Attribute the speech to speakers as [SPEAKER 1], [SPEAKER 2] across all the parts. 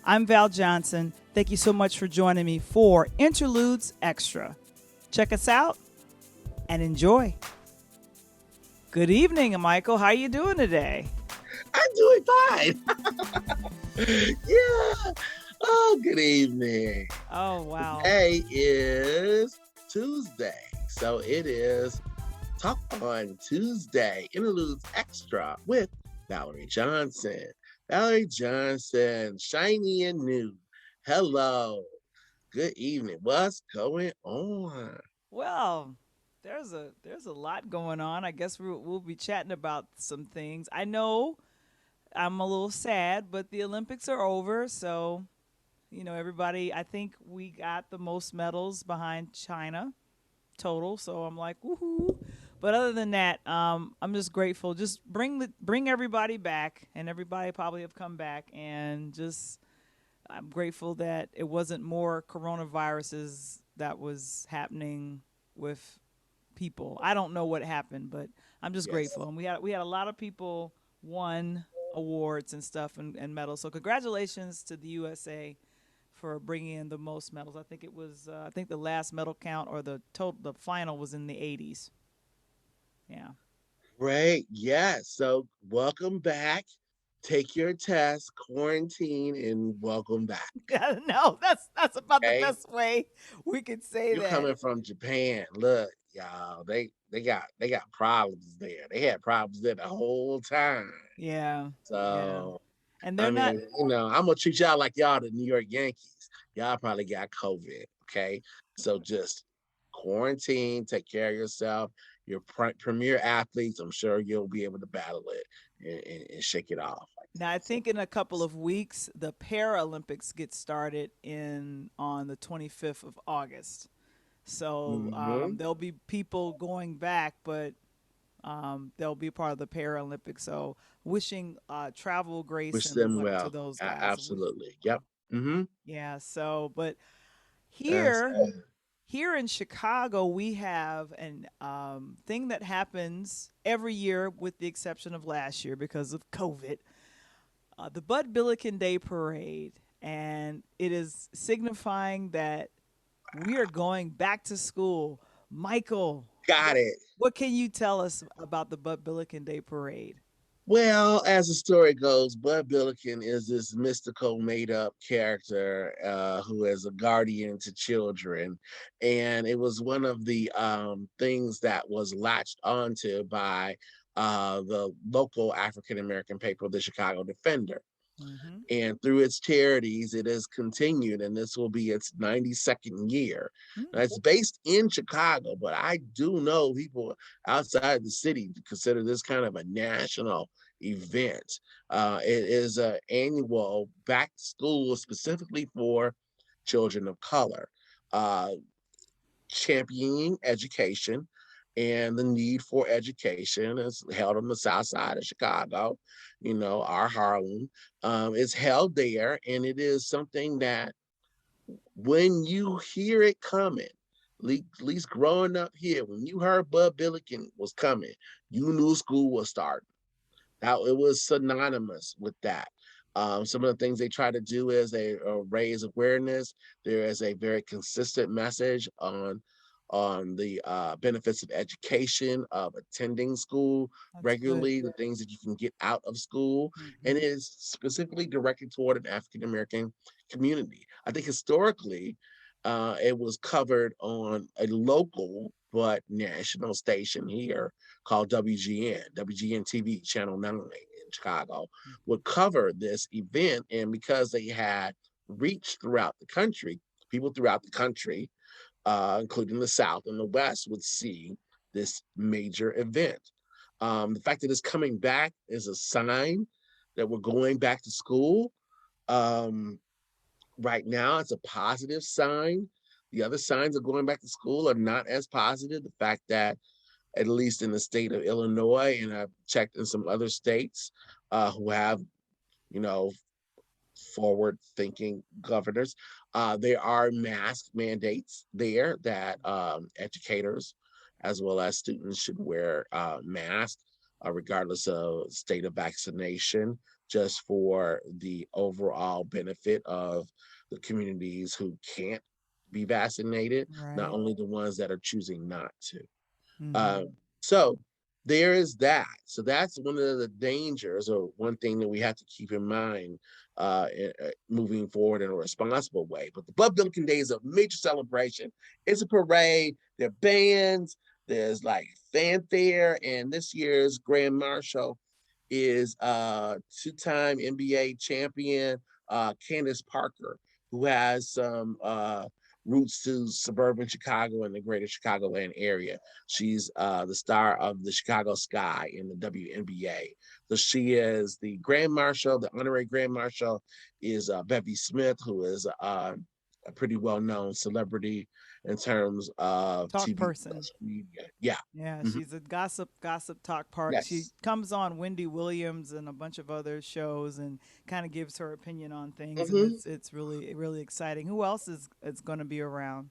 [SPEAKER 1] I'm Val Johnson. Thank you so much for joining me for Interludes Extra. Check us out and enjoy. Good evening, Michael. How are you doing today?
[SPEAKER 2] I'm doing fine. Yeah. Oh, good evening.
[SPEAKER 1] Oh, wow.
[SPEAKER 2] Today is Tuesday. So it is Talk on Tuesday, Interludes Extra with Valarie Johnson. Valarie Johnson, shiny and new. Hello. Good evening. What's going on?
[SPEAKER 1] Well, there's a lot going on. I guess we'll be chatting about some things. I know I'm a little sad, but the Olympics are over, so everybody. I think we got the most medals behind China total. So I'm like, woohoo! But other than that, I'm just grateful. Just bring everybody back, and everybody probably have come back, and just I'm grateful that it wasn't more coronaviruses that was happening with people. I don't know what happened, but I'm just
[SPEAKER 2] Yes.
[SPEAKER 1] grateful. And we had a lot of people won awards and stuff and medals. So congratulations to the USA for bringing in the most medals. I think it was I think the last medal count or the final was in the 80s. Yeah.
[SPEAKER 2] Great. Yes. So welcome back. Take your test, quarantine, and welcome back.
[SPEAKER 1] No, that's about the
[SPEAKER 2] Okay.
[SPEAKER 1] best way we could say
[SPEAKER 2] You're
[SPEAKER 1] that.
[SPEAKER 2] coming from Japan. Look, y'all, they got problems there. They had problems there the whole time.
[SPEAKER 1] Yeah. Yeah.
[SPEAKER 2] So
[SPEAKER 1] And they're
[SPEAKER 2] I
[SPEAKER 1] not.
[SPEAKER 2] mean, I'm gonna treat y'all like y'all the New York Yankees. Y'all probably got COVID. Okay. So just quarantine, take care of yourself. Your premier athletes, I'm sure you'll be able to battle it and shake it off. Like
[SPEAKER 1] Now I
[SPEAKER 2] that. So
[SPEAKER 1] think in a couple of weeks the Paralympics get started in on the 25th of August. So
[SPEAKER 2] mhm.
[SPEAKER 1] there'll be people going back, but they'll be part of the Paralympics. So wishing travel grace
[SPEAKER 2] Wish
[SPEAKER 1] and
[SPEAKER 2] them
[SPEAKER 1] luck to
[SPEAKER 2] well.
[SPEAKER 1] those guys.
[SPEAKER 2] Absolutely. Yep. Hmm.
[SPEAKER 1] Yeah. So, but
[SPEAKER 2] That's
[SPEAKER 1] here, here in Chicago, we have an thing that happens every year, with the exception of last year because of COVID. The Bud Billiken Day Parade, and it is signifying that we are going back to school. Michael,
[SPEAKER 2] got it.
[SPEAKER 1] what can you tell us about the Bud Billiken Day Parade?
[SPEAKER 2] Well, as the story goes, Bud Billiken is this mystical, made-up character who is a guardian to children, and it was one of the things that was latched onto by the local African American paper, the Chicago Defender.
[SPEAKER 1] Mm-hmm.
[SPEAKER 2] And through its charities, it has continued, and this will be its 92nd year. Now,
[SPEAKER 1] Mm.
[SPEAKER 2] it's based in Chicago, but I do know people outside the city consider this kind of a national event. It is an annual back to school specifically for children of color. Uh, Championing education and the need for education is held on the south side of Chicago, our Harlem. It's held there, and it is something that when you hear it coming, at least growing up here, when you heard Bud Billiken was coming, you knew school was starting. Now it was synonymous with that. Some of the things they try to do is they raise awareness. There is a very consistent message on the benefits of education, of attending school
[SPEAKER 1] That's good.
[SPEAKER 2] regularly, the things that you can get out of school, and it
[SPEAKER 1] Mm-hmm.
[SPEAKER 2] is specifically directed toward an African American community. I think historically, it was covered on a local but national station here called WGN, WGN TV, Channel 9 in Chicago, would cover this event. And because they had reach throughout the country, people throughout the country, including the South and the West, would see this major event. The fact that it's coming back is a sign that we're going back to school. Um, right now, it's a positive sign. The other signs of going back to school are not as positive. The fact that at least in the state of Illinois, and I've checked in some other states who have, you know, forward thinking governors. There are mask mandates there that educators as well as students should wear masks. regardless of state of vaccination, just for the overall benefit of the communities who can't be vaccinated, not
[SPEAKER 1] Right.
[SPEAKER 2] only the ones that are choosing not to. Uh,
[SPEAKER 1] Mm-hmm.
[SPEAKER 2] so there is that. So that's one of the dangers, or one thing that we have to keep in mind moving forward in a responsible way. But the Blood Billiken Day is a major celebration. It's a parade. There are bands. There's like fanfare, and this year's Grand Marshal is two-time NBA champion Candace Parker, who has some roots to suburban Chicago and the greater Chicagoland area. She's the star of the Chicago Sky in the WNBA. So she is the Grand Marshal. The honorary Grand Marshal is Bevy Smith, who is a pretty well-known celebrity in terms of
[SPEAKER 1] Talk
[SPEAKER 2] TV
[SPEAKER 1] person.
[SPEAKER 2] social media. Yeah.
[SPEAKER 1] Yeah,
[SPEAKER 2] Mhm.
[SPEAKER 1] she's a gossip talk part. She
[SPEAKER 2] Yes.
[SPEAKER 1] comes on Wendy Williams and a bunch of other shows and kind of gives her opinion on things, and
[SPEAKER 2] Hmm.
[SPEAKER 1] it's really exciting. Who else is going to be around?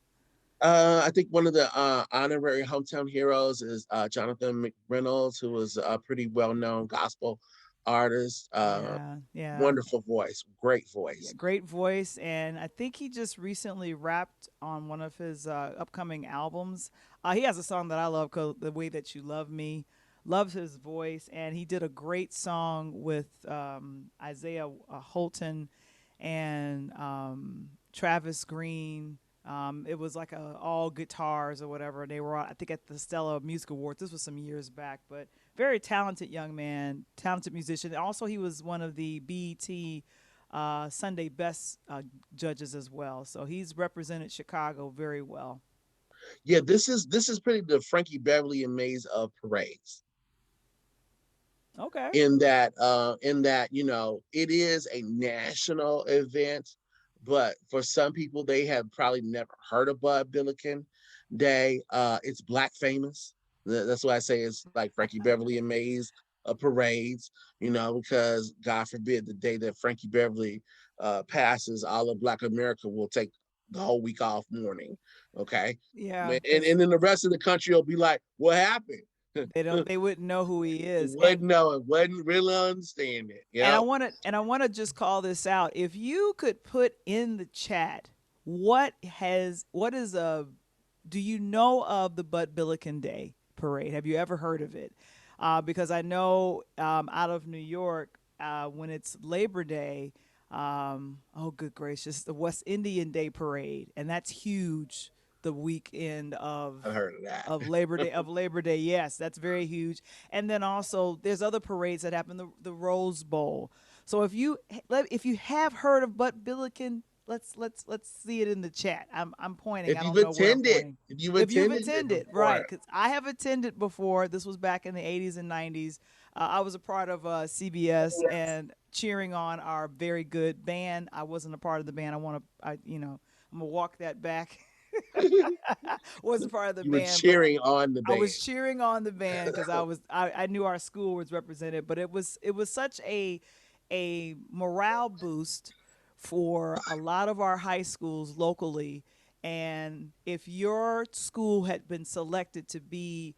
[SPEAKER 2] I think one of the honorary hometown heroes is Jonathan McReynolds, who was a pretty well-known gospel artist.
[SPEAKER 1] Yeah, yeah.
[SPEAKER 2] Wonderful voice, great
[SPEAKER 1] Yeah,
[SPEAKER 2] voice.
[SPEAKER 1] great voice, and I think he just recently rapped on one of his upcoming albums. He has a song that I love called "The Way That You Love Me." Loves his voice, and he did a great song with Isaiah Holton and Travis Green. It was like all guitars or whatever. They were, I think, at the Stella Music Awards. This was some years back, but very talented young man, talented musician. Also, he was one of the BET Sunday Best judges as well. So he's represented Chicago very well.
[SPEAKER 2] Yeah, this is pretty the Frankie Beverly and Mays of parades.
[SPEAKER 1] Okay.
[SPEAKER 2] In that it is a national event, but for some people they have probably never heard of Bud Billiken Day. It's black famous. That's why I say it's like Frankie Beverly and Mays parades, because God forbid the day that Frankie Beverly passes, all of Black America will take the whole week off mourning. Okay.
[SPEAKER 1] Yeah,
[SPEAKER 2] And
[SPEAKER 1] because
[SPEAKER 2] then the rest of the country will be like, what happened?
[SPEAKER 1] they wouldn't know who he is.
[SPEAKER 2] Wouldn't know it, wouldn't really understand it.
[SPEAKER 1] And I
[SPEAKER 2] Yep.
[SPEAKER 1] want to just call this out. If you could put in the chat what is a do you know of the Bud Billiken Day parade? Have you ever heard of it? Because I know out of New York, when it's Labor Day, oh good gracious, the West Indian Day parade, and that's huge. The weekend
[SPEAKER 2] I've heard of that.
[SPEAKER 1] Labor Day, yes, that's very huge. And then also there's other parades that happen, the Rose Bowl. So if you have heard of Bud Billiken, let's see it in the chat. I'm pointing.
[SPEAKER 2] If
[SPEAKER 1] I
[SPEAKER 2] you've
[SPEAKER 1] don't know where I'm
[SPEAKER 2] attended,
[SPEAKER 1] pointing.
[SPEAKER 2] if you've
[SPEAKER 1] If you've
[SPEAKER 2] attended it
[SPEAKER 1] attended, right?
[SPEAKER 2] before,
[SPEAKER 1] Because I have attended before. This was back in the 80s and 90s. I was a part of CBS and cheering on our very good band. I wasn't a part of the band. I'm gonna walk that back. Wasn't part of the
[SPEAKER 2] you were
[SPEAKER 1] band, but
[SPEAKER 2] cheering on the
[SPEAKER 1] I
[SPEAKER 2] band.
[SPEAKER 1] was cheering on the band because I knew our school was represented, but it was such a morale boost for a lot of our high schools locally. And if your school had been selected to be,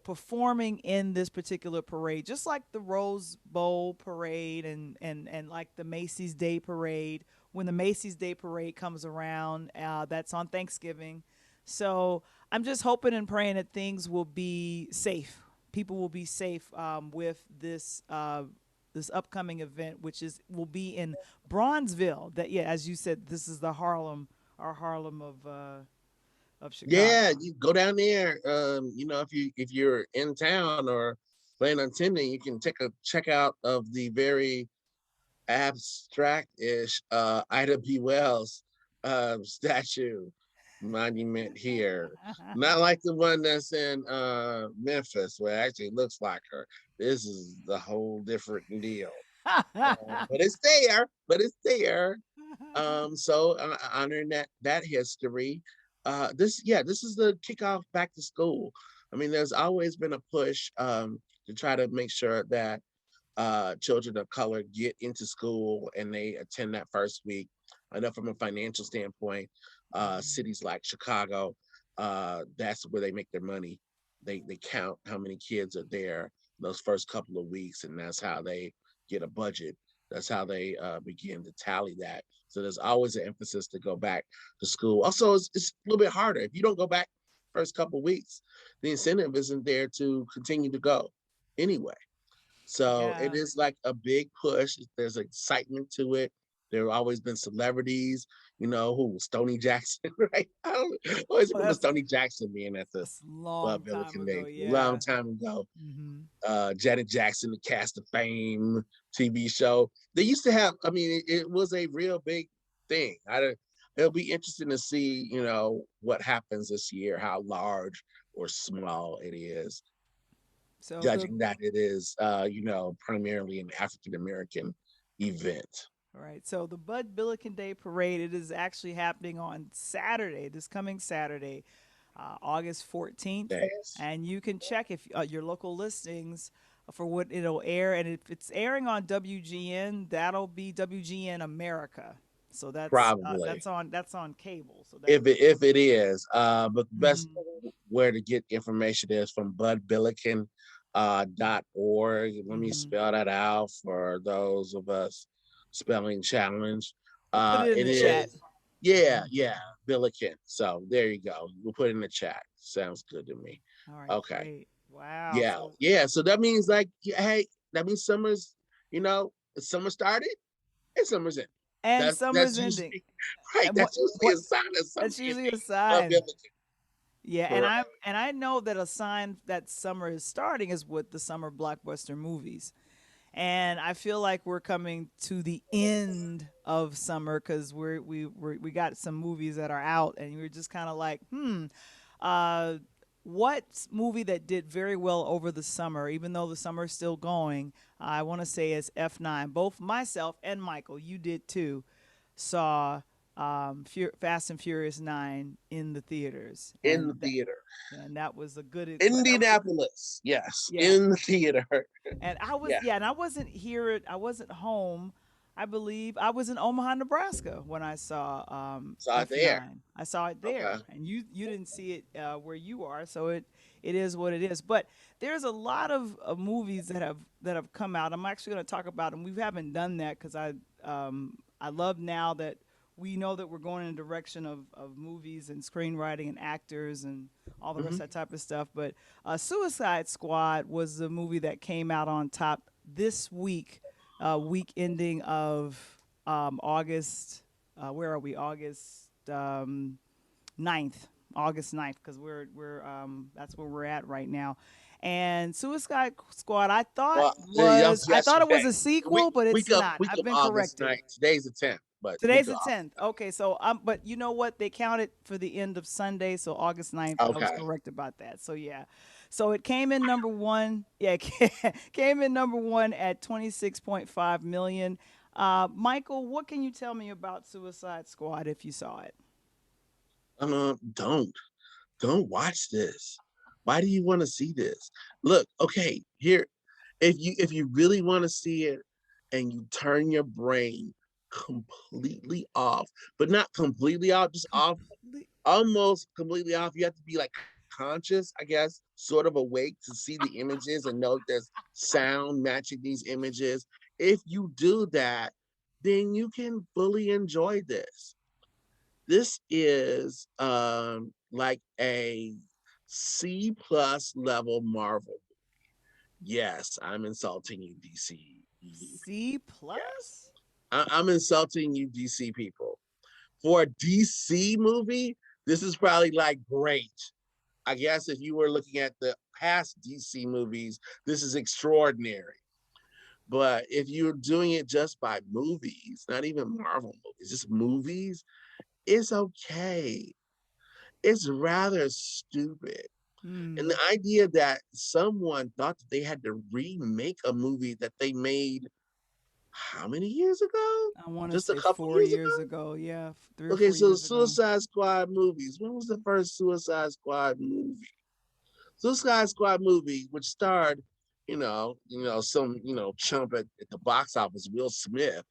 [SPEAKER 1] performing in this particular parade, just like the Rose Bowl parade and like the Macy's Day Parade, when the Macy's Day Parade comes around, that's on Thanksgiving. So I'm just hoping and praying that things will be safe. People will be safe with this upcoming event, which will be in Bronzeville. That, yeah, as you said, this is our Harlem of
[SPEAKER 2] Yeah,
[SPEAKER 1] Chicago.
[SPEAKER 2] you go down there. If you're in town or plan on attending, you can take a check out of the very abstract-ish Ida B. Wells statue monument here. Not like the one that's in Memphis, where it actually looks like her. This is the whole different deal. But it's there. But it's there. So honoring that history. This is the kickoff back to school. I mean, there's always been a push to try to make sure that children of color get into school and they attend that first week. I know from a financial standpoint, cities like Chicago, that's where they make their money. They count how many kids are there those first couple of weeks, and that's how they get a budget. That's how they begin to tally that. So there's always an emphasis to go back to school. Also, it's a little bit harder if you don't go back first couple of weeks. The incentive isn't there to continue to go anyway. So it
[SPEAKER 1] Yeah.
[SPEAKER 2] is like a big push. There's excitement to it. There have always been celebrities, who Stoney Jackson, right? I always
[SPEAKER 1] Well,
[SPEAKER 2] remember Stoney Jackson being at the
[SPEAKER 1] that's a long time
[SPEAKER 2] Billiken
[SPEAKER 1] ago.
[SPEAKER 2] Day a long
[SPEAKER 1] Yeah.
[SPEAKER 2] time ago.
[SPEAKER 1] Hmm.
[SPEAKER 2] Janet Jackson, the Cast of Fame TV show. They used to have, I mean, it was a real big thing. It'll be interesting to see, what happens this year, how large or small it is,
[SPEAKER 1] So the
[SPEAKER 2] judging that it is, primarily an African American event.
[SPEAKER 1] All right. So the Bud Billiken Day Parade, it is actually happening on Saturday, this coming Saturday, August 14th.
[SPEAKER 2] Days.
[SPEAKER 1] And you can check if your local listings for what it'll air. And if it's airing on WGN, that'll be WGN America. So
[SPEAKER 2] Probably.
[SPEAKER 1] that's on cable. So that
[SPEAKER 2] If it is, but the best
[SPEAKER 1] mhm,
[SPEAKER 2] where to get information is from budbilliken.org. Let me
[SPEAKER 1] mhm.
[SPEAKER 2] spell that out for those of us spelling challenge.
[SPEAKER 1] We'll put it in
[SPEAKER 2] It
[SPEAKER 1] the chat.
[SPEAKER 2] is, yeah, Billiken. So there you go. We'll put it in the chat. Sounds good to me.
[SPEAKER 1] All right,
[SPEAKER 2] Okay.
[SPEAKER 1] great. Wow.
[SPEAKER 2] Yeah,
[SPEAKER 1] So
[SPEAKER 2] yeah. So that means like, yeah, hey, that means summer started and summer's in.
[SPEAKER 1] and
[SPEAKER 2] That's
[SPEAKER 1] summer's ending.
[SPEAKER 2] usually right.
[SPEAKER 1] And
[SPEAKER 2] That's usually
[SPEAKER 1] what
[SPEAKER 2] a sign of summer
[SPEAKER 1] that's usually a
[SPEAKER 2] ending. But
[SPEAKER 1] sign.
[SPEAKER 2] Billiken,
[SPEAKER 1] Yeah,
[SPEAKER 2] correct.
[SPEAKER 1] and I know that a sign that summer is starting is with the summer blockbuster movies. And I feel like we're coming to the end of summer because we got some movies that are out, and we're just kind of like, uh, what movie that did very well over the summer, even though the summer is still going? I want to say is F9. Both myself and Michael, you did too, saw Fast and Furious 9 in the theaters,
[SPEAKER 2] In the theater.
[SPEAKER 1] and that was a good that was a good,
[SPEAKER 2] Indianapolis. Yes,
[SPEAKER 1] yeah.
[SPEAKER 2] in the theater.
[SPEAKER 1] And
[SPEAKER 2] Yeah.
[SPEAKER 1] and I wasn't here. I wasn't home. I believe I was in Omaha, Nebraska when I saw
[SPEAKER 2] Saw it there.
[SPEAKER 1] F9. I saw it
[SPEAKER 2] Okay.
[SPEAKER 1] there, and you didn't see it where you are, so it is what it is. But there's a lot of movies that have come out. I'm actually going to talk about them. We haven't done that because I love now that we know that we're going in a direction of movies and screenwriting and actors and all the rest
[SPEAKER 2] Hmm.
[SPEAKER 1] of that type of stuff. But Suicide Squad was the movie that came out on top this week, week ending of August. Where are we? August 9th. August 9th, because we're that's where we're at right now. And Suicide Squad,
[SPEAKER 2] Well, that was
[SPEAKER 1] I thought it was
[SPEAKER 2] yesterday.
[SPEAKER 1] a sequel, but
[SPEAKER 2] Week
[SPEAKER 1] it's
[SPEAKER 2] of
[SPEAKER 1] not.
[SPEAKER 2] week
[SPEAKER 1] I've
[SPEAKER 2] of
[SPEAKER 1] been
[SPEAKER 2] August
[SPEAKER 1] corrected.
[SPEAKER 2] 9th. Today's the 10th, but
[SPEAKER 1] Today's
[SPEAKER 2] week of
[SPEAKER 1] the
[SPEAKER 2] August.
[SPEAKER 1] 10th. Okay, so but you know what? They counted for the end of Sunday, so August 9th. I was
[SPEAKER 2] Okay.
[SPEAKER 1] correct about that. So yeah. So it came in number 1. Yeah, it came in number 1 at 26.5 million. Michael, what can you tell me about Suicide Squad if you saw it?
[SPEAKER 2] Don't. Don't watch this. Why do you want to see this? Look, okay, here, if you really want to see it and you turn your brain completely off, but not completely off, just off,
[SPEAKER 1] Completely.
[SPEAKER 2] almost completely off. You have to be like conscious, I guess, sort of awake to see the images and know there's sound matching these images. If you do that, then you can fully enjoy this. This is like a C plus level Marvel. Yes, I'm insulting you, DC.
[SPEAKER 1] C
[SPEAKER 2] Yes,
[SPEAKER 1] plus?
[SPEAKER 2] I'm insulting you, DC people. For a DC movie, this is probably like great. I guess if you were looking at the past DC movies, this is extraordinary. But if you're doing it just by movies, not even Marvel movies, just movies, it's okay. It's rather stupid. And the
[SPEAKER 1] Hmm.
[SPEAKER 2] idea that someone thought that they had to remake a movie that they made how many years ago?
[SPEAKER 1] I want to
[SPEAKER 2] Just a
[SPEAKER 1] say
[SPEAKER 2] couple
[SPEAKER 1] 4
[SPEAKER 2] years
[SPEAKER 1] years
[SPEAKER 2] ago?
[SPEAKER 1] ago. Yeah, 3 or
[SPEAKER 2] Okay,
[SPEAKER 1] 4
[SPEAKER 2] so
[SPEAKER 1] years ago.
[SPEAKER 2] Suicide Squad movies. When was the first Suicide Squad movie? Suicide Squad movie, which starred, some, chump at the box office, Will Smith.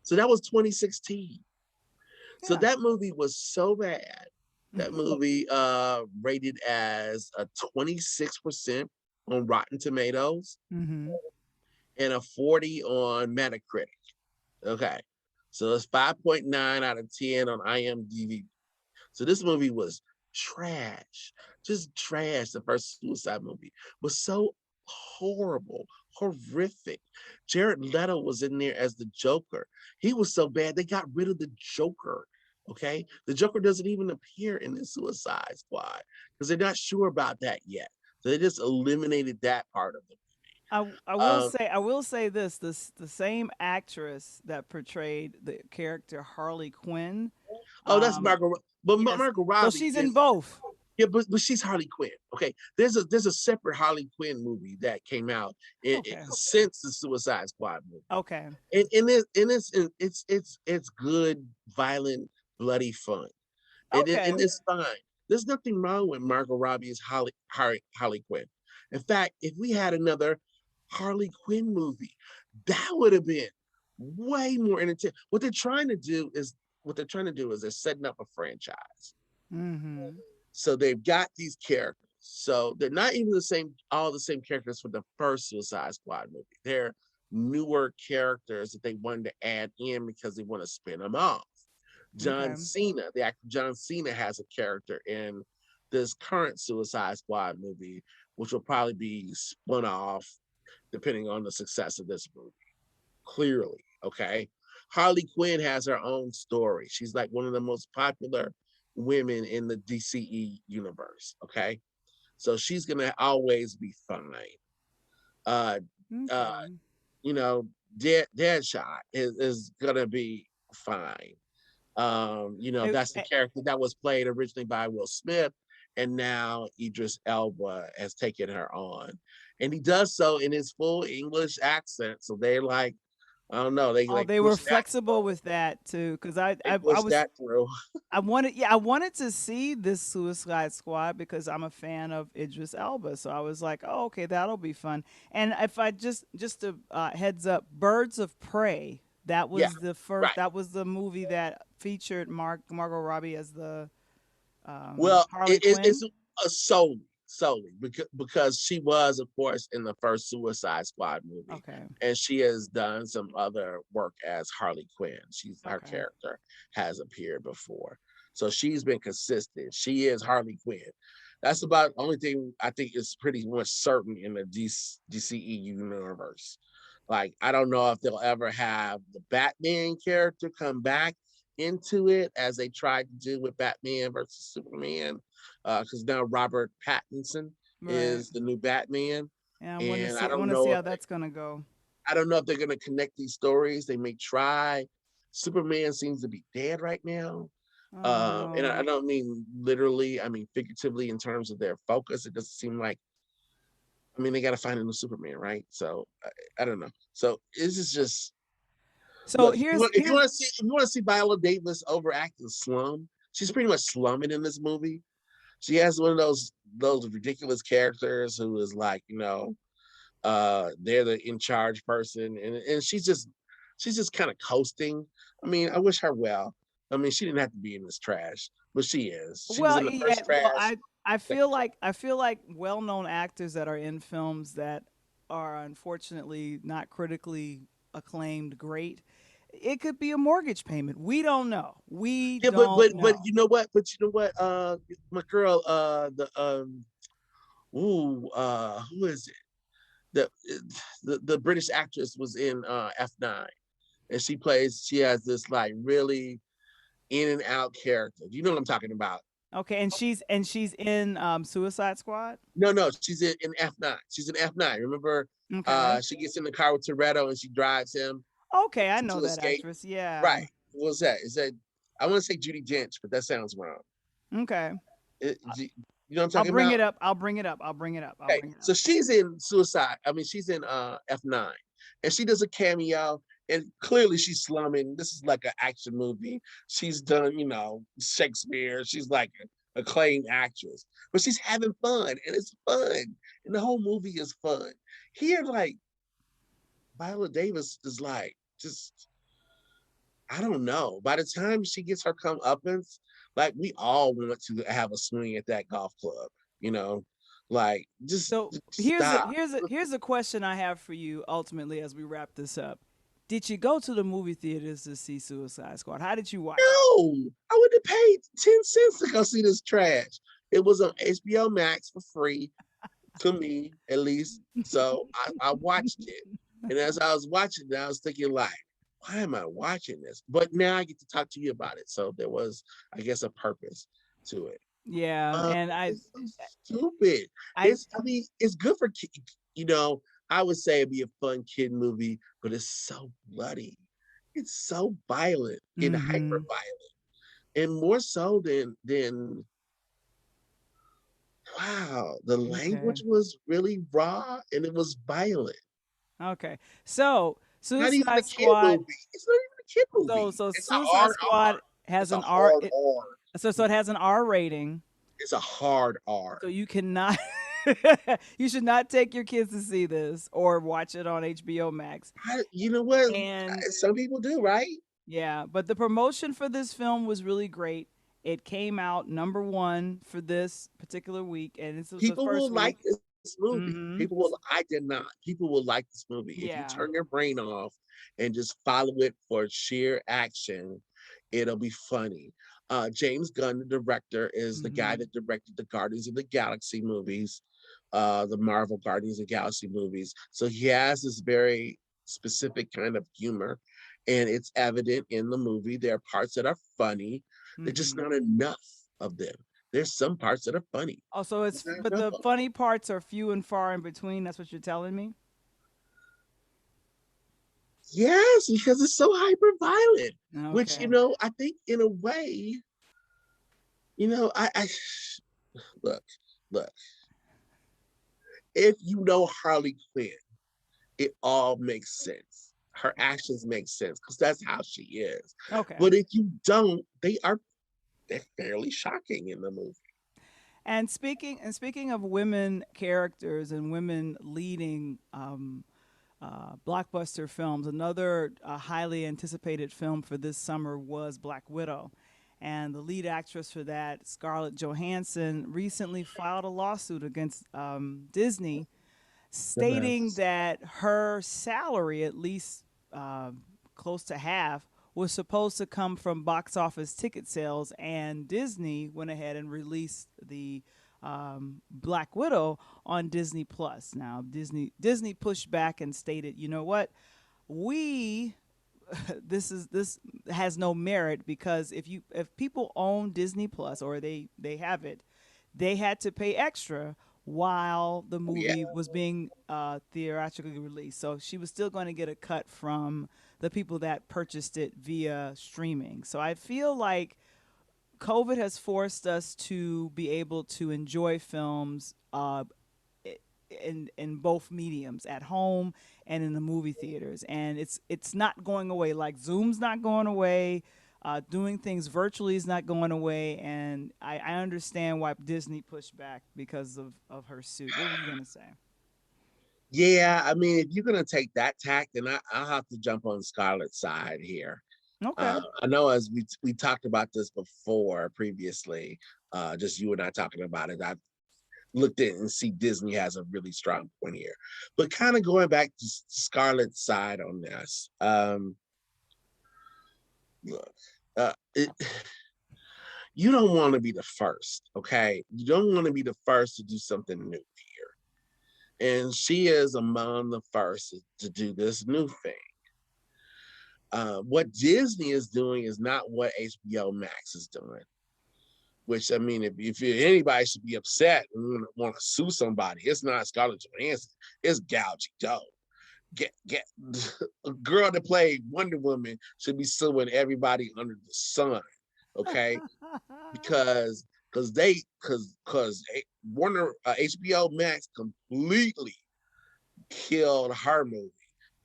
[SPEAKER 2] So that was 2016. So
[SPEAKER 1] Yeah.
[SPEAKER 2] that movie was so bad. That movie rated as a 26% on Rotten Tomatoes
[SPEAKER 1] Mm-hmm.
[SPEAKER 2] and a 40 on Metacritic. Okay. So it's 5.9 out of 10 on IMDb. So this movie was trash, just trash. The first Suicide movie was so horrible, horrific. Jared Leto was in there as the Joker. He was so bad they got rid of the Joker. Okay, the Joker doesn't even appear in the Suicide Squad because they're not sure about that yet. So they just eliminated that part of it. Um,
[SPEAKER 1] I will say this the same actress that portrayed the character Harley Quinn.
[SPEAKER 2] oh, that's
[SPEAKER 1] Um,
[SPEAKER 2] Margot, but
[SPEAKER 1] yes,
[SPEAKER 2] Margot
[SPEAKER 1] so
[SPEAKER 2] Robbie
[SPEAKER 1] she's in
[SPEAKER 2] is.
[SPEAKER 1] both.
[SPEAKER 2] Yeah, but she's Harley Quinn. Okay, there's a separate Harley Quinn movie that came out
[SPEAKER 1] Okay,
[SPEAKER 2] since the Suicide Squad movie,
[SPEAKER 1] okay,
[SPEAKER 2] it's good, violent, bloody fun.
[SPEAKER 1] okay,
[SPEAKER 2] And it's fine. There's nothing wrong with Margot Robbie as Harley Quinn. In fact, if we had another Harley Quinn movie, that would have been way more entertaining. What they're trying to do is they're setting up a franchise.
[SPEAKER 1] mm-hmm,
[SPEAKER 2] So they've got these characters. So they're not even all the same characters for the first Suicide Squad movie. They're newer characters that they wanted to add in because they want to spin them off.
[SPEAKER 1] okay,
[SPEAKER 2] John Cena, the actor John Cena, has a character in this current Suicide Squad movie, which will probably be spun off depending on the success of this movie. Clearly, okay. Harley Quinn has her own story. She's like one of the most popular women in the DCE universe. Okay, so she's gonna always be fine. Uh, uh,
[SPEAKER 1] okay.
[SPEAKER 2] you know, Deadshot is gonna be fine.
[SPEAKER 1] Eh,
[SPEAKER 2] That's the
[SPEAKER 1] eh,
[SPEAKER 2] character that was played originally by Will Smith, and now Idris Elba has taken her on, and he does so in his full English accent. So they're like, I don't know, they
[SPEAKER 1] oh,
[SPEAKER 2] like
[SPEAKER 1] they were
[SPEAKER 2] push that,
[SPEAKER 1] flexible with that too, because
[SPEAKER 2] they push
[SPEAKER 1] was
[SPEAKER 2] that through.
[SPEAKER 1] I wanted to see this Suicide Squad because I'm a fan of Idris Elba. So I was like, oh, okay, that'll be fun. And if I just a heads up, Birds of Prey. That
[SPEAKER 2] Yeah,
[SPEAKER 1] was the first.
[SPEAKER 2] right.
[SPEAKER 1] That was the movie that featured Margot Robbie as the
[SPEAKER 2] Well,
[SPEAKER 1] Harley Quinn.
[SPEAKER 2] it's solely because she was, of course, in the first Suicide Squad movie,
[SPEAKER 1] Okay.
[SPEAKER 2] and she has done some other work as Harley Quinn. Her
[SPEAKER 1] Okay.
[SPEAKER 2] character has appeared before, so she's been consistent. She is Harley Quinn. That's about the only thing I think is pretty much certain in the DCE universe. Like, I don't know if they'll ever have the Batman character come back into it as they tried to do with Batman versus Superman, because now Robert Pattinson
[SPEAKER 1] Right.
[SPEAKER 2] is the new Batman,
[SPEAKER 1] Yeah,
[SPEAKER 2] and
[SPEAKER 1] I want to see how that's gonna go.
[SPEAKER 2] I don't know if they're going to connect these stories. They may try. Superman seems to be dead right now,
[SPEAKER 1] Oh
[SPEAKER 2] and
[SPEAKER 1] no.
[SPEAKER 2] I don't mean literally. I mean figuratively in terms of their focus. It doesn't seem like. I mean, they got to find a new Superman, right? So I don't know. So this is just
[SPEAKER 1] So
[SPEAKER 2] look, if you want to see Viola Davis overacting slum, she's pretty much slumming in this movie. She has one of those ridiculous characters who is like, they're the in charge person, and she's just kind of coasting. I mean, I wish her well. I mean, she didn't have to be in this trash, but she is. She was
[SPEAKER 1] well,
[SPEAKER 2] in the
[SPEAKER 1] yeah.
[SPEAKER 2] first
[SPEAKER 1] Well,
[SPEAKER 2] trash.
[SPEAKER 1] I feel like well-known actors that are in films that are unfortunately not critically acclaimed great. It could be a mortgage payment. We don't know. We
[SPEAKER 2] Yeah, but but
[SPEAKER 1] don't
[SPEAKER 2] but
[SPEAKER 1] know.
[SPEAKER 2] you know what? But you know what? My girl, who is it? The the British actress was in F9, and she has this like really in and out character. You know what I'm talking about?
[SPEAKER 1] Okay, and she's in Suicide Squad.
[SPEAKER 2] No, she's in F9. She's in F9. Remember,
[SPEAKER 1] Okay.
[SPEAKER 2] she gets in the car with Toretto and she drives him
[SPEAKER 1] Okay, I know
[SPEAKER 2] to
[SPEAKER 1] that
[SPEAKER 2] escape.
[SPEAKER 1] actress. Yeah.
[SPEAKER 2] Right. What's that? Is that? I want to say Judy Dench, but that sounds wrong.
[SPEAKER 1] Okay.
[SPEAKER 2] You know what I'm
[SPEAKER 1] I'll
[SPEAKER 2] talking
[SPEAKER 1] bring
[SPEAKER 2] about?
[SPEAKER 1] it up. I'll bring it up. I'll bring it up. I'll
[SPEAKER 2] Okay,
[SPEAKER 1] bring it up.
[SPEAKER 2] so she's in Suicide. I mean, she's in F9, and she does a cameo, and clearly she's slumming. This is like an action movie. She's done, Shakespeare. She's like an acclaimed actress, but she's having fun, and it's fun, and the whole movie is fun. Here, like Viola Davis is like just I don't know. By the time she gets her comeuppance, like we all want to have a swing at that golf club, you know, like
[SPEAKER 1] So
[SPEAKER 2] just stop.
[SPEAKER 1] here's a question I have for you ultimately as we wrap this up. Did you go to the movie theaters to see Suicide Squad? How did you watch it?
[SPEAKER 2] No, I would have paid 10 cents to go see this trash. It was on HBO Max for free, to me at least. So I watched it. And as I was watching it, I was thinking, like, why am I watching this? But now I get to talk to you about it. So there was, I guess, a purpose to it.
[SPEAKER 1] Yeah, and
[SPEAKER 2] It's so stupid.
[SPEAKER 1] I
[SPEAKER 2] I mean, it's good for kids. You know, I would say it'd be a fun kid movie, but it's so bloody. It's so violent and hyper
[SPEAKER 1] mhm.
[SPEAKER 2] violent, and more so than wow. The
[SPEAKER 1] Okay.
[SPEAKER 2] language was really raw and it was violent.
[SPEAKER 1] Okay. So,
[SPEAKER 2] Not even a
[SPEAKER 1] Suicide
[SPEAKER 2] kid
[SPEAKER 1] Squad
[SPEAKER 2] movie. It's not even a kid movie. It's a
[SPEAKER 1] Suicide
[SPEAKER 2] hard R.
[SPEAKER 1] Squad has
[SPEAKER 2] It's a
[SPEAKER 1] an R
[SPEAKER 2] hard R.
[SPEAKER 1] so it has an R rating.
[SPEAKER 2] It's a hard R.
[SPEAKER 1] So you cannot you should not take your kids to see this or watch it on HBO Max.
[SPEAKER 2] You know what?
[SPEAKER 1] And
[SPEAKER 2] Some people do, right?
[SPEAKER 1] yeah, but the promotion for this film was really great. It came out number 1 for this particular week and this was the
[SPEAKER 2] People will
[SPEAKER 1] first
[SPEAKER 2] like
[SPEAKER 1] week.
[SPEAKER 2] this movie.
[SPEAKER 1] Mhm.
[SPEAKER 2] People will. I did not. People will like this movie if you
[SPEAKER 1] Yeah.
[SPEAKER 2] turn your brain off and just follow it for sheer action. It'll be funny. James Gunn, the director, is the guy
[SPEAKER 1] Mhm.
[SPEAKER 2] that directed the Guardians of the Galaxy movies, the Marvel Guardians of the Galaxy movies. So he has this very specific kind of humor, and it's evident in the movie. There are parts that are funny. There's just
[SPEAKER 1] Mhm.
[SPEAKER 2] not enough of them. There's some parts that are funny.
[SPEAKER 1] Also,
[SPEAKER 2] There's
[SPEAKER 1] it's
[SPEAKER 2] not
[SPEAKER 1] but
[SPEAKER 2] enough
[SPEAKER 1] the
[SPEAKER 2] of them.
[SPEAKER 1] funny parts are few and far in between. That's what you're telling me.
[SPEAKER 2] Yes, because it's so hyper violent. Which
[SPEAKER 1] Okay.
[SPEAKER 2] I think in a way, I look, look. If you know Harley Quinn, it all makes sense. Her actions make sense because that's how she is.
[SPEAKER 1] Okay.
[SPEAKER 2] But if you don't, they're fairly shocking in the movie.
[SPEAKER 1] And speaking of women characters and women leading blockbuster films, another highly anticipated film for this summer was Black Widow. And the lead actress for that, Scarlett Johansson, recently filed a lawsuit against Disney, stating
[SPEAKER 2] Goodness.
[SPEAKER 1] that her salary, at least close to half, was supposed to come from box office ticket sales, and Disney went ahead and released the Black Widow on Disney Plus. Now, Disney pushed back and stated, you know what, we this has no merit because if people own Disney Plus or they have it, they had to pay extra while the
[SPEAKER 2] Oh yeah.
[SPEAKER 1] movie was being theatrically released. So she was still going to get a cut from the people that purchased it via streaming. So I feel like COVID has forced us to be able to enjoy films in both mediums, at home and in the movie theaters, and it's not going away. Like Zoom's not going away. Doing things virtually is not going away, and I understand why Disney pushed back because of her suit. What were you gonna say?
[SPEAKER 2] Yeah, I mean, if you're gonna take that tack, then I'll have to jump on Scarlett's side here.
[SPEAKER 1] Okay.
[SPEAKER 2] I know as we talked about this before previously, just you and I talking about it. I looked at it and see Disney has a really strong point here. But kind of going back to Scarlett's side on this, look, it, you don't want to be the first, okay? You don't want to be the first to do something new here. And she is among the first to do this new thing. What Disney is doing is not what HBO Max is doing. Which I mean, if anybody should be upset and want to sue somebody, it's not Scarlett Johansson, it's Gal Gadot. Get a girl that played Wonder Woman should be suing everybody under the sun, okay? Because because Warner HBO Max completely killed her movie,